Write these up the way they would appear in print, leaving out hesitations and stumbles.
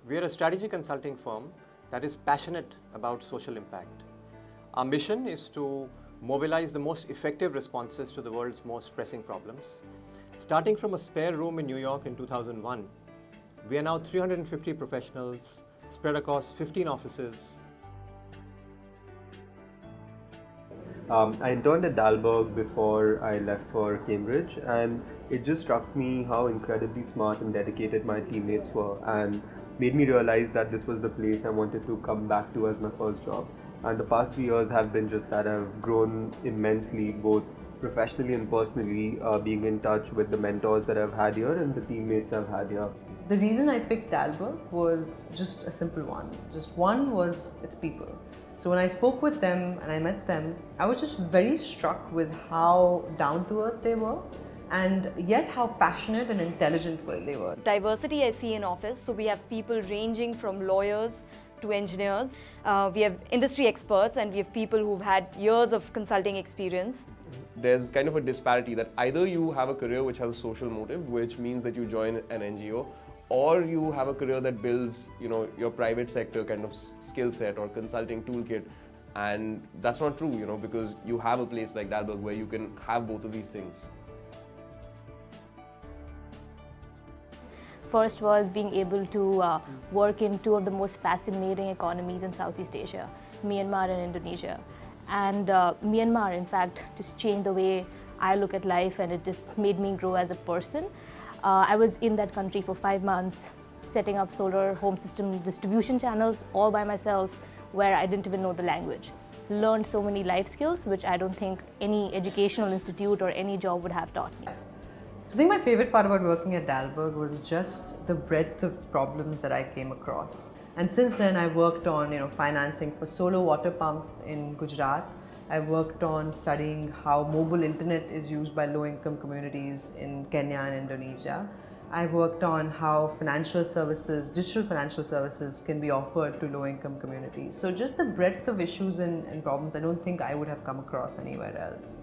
We are a strategy consulting firm that is passionate about social impact. Our mission is to mobilize the most effective responses to the world's most pressing problems. Starting from a spare room in New York in 2001, we are now 350 professionals spread across 15 offices. I interned at Dalberg before I left for Cambridge, and it just struck me how incredibly smart and dedicated my teammates were, and made me realize that this was the place I wanted to come back to as my first job. And the past 3 years have been just that. I've grown immensely, both professionally and personally, being in touch with the mentors that I've had here and the teammates I've had here. The reason I picked Dalberg was just a simple one. Just one was its people. So when I spoke with them and I met them, I was just very struck with how down to earth they were, and yet how passionate and intelligent they were. Diversity I see in office, so we have people ranging from lawyers to engineers. We have industry experts and we have people who've had years of consulting experience. There's kind of a disparity that either you have a career which has a social motive, which means that you join an NGO, or you have a career that builds, your private sector kind of skill set or consulting toolkit. And that's not true, because you have a place like Dalberg where you can have both of these things. First was being able to work in two of the most fascinating economies in Southeast Asia, Myanmar and Indonesia. And Myanmar, in fact, just changed the way I look at life, and it just made me grow as a person. I was in that country for 5 months, setting up solar home system distribution channels all by myself, where I didn't even know the language. Learned so many life skills, which I don't think any educational institute or any job would have taught me. So I think my favorite part about working at Dalberg was just the breadth of problems that I came across. And since then I've worked on financing for solar water pumps in Gujarat. I've worked on studying how mobile internet is used by low-income communities in Kenya and Indonesia. I've worked on how financial services, digital financial services can be offered to low-income communities. So just the breadth of issues and problems I don't think I would have come across anywhere else.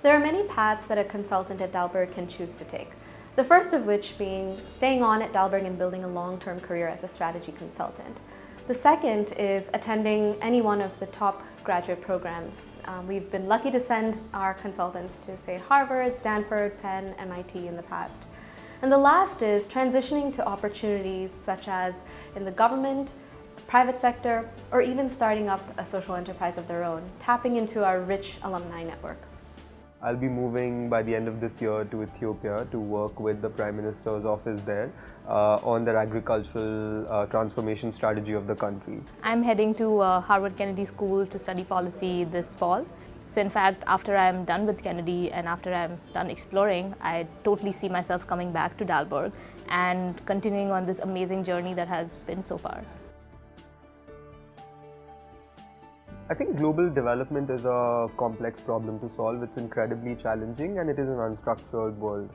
There are many paths that a consultant at Dalberg can choose to take. The first of which being staying on at Dalberg and building a long-term career as a strategy consultant. The second is attending any one of the top graduate programs. We've been lucky to send our consultants to, say, Harvard, Stanford, Penn, MIT in the past. And the last is transitioning to opportunities such as in the government, private sector, or even starting up a social enterprise of their own, tapping into our rich alumni network. I'll be moving by the end of this year to Ethiopia to work with the Prime Minister's office there on their agricultural transformation strategy of the country. I'm heading to Harvard Kennedy School to study policy this fall. So in fact, after I'm done with Kennedy and after I'm done exploring, I totally see myself coming back to Dalberg and continuing on this amazing journey that has been so far. I think global development is a complex problem to solve. It's incredibly challenging and it is an unstructured world.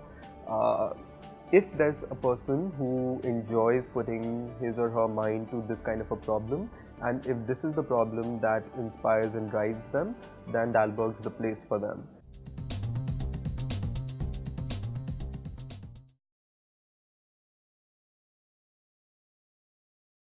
If there's a person who enjoys putting his or her mind to this kind of a problem, and if this is the problem that inspires and drives them, then Dalberg's the place for them.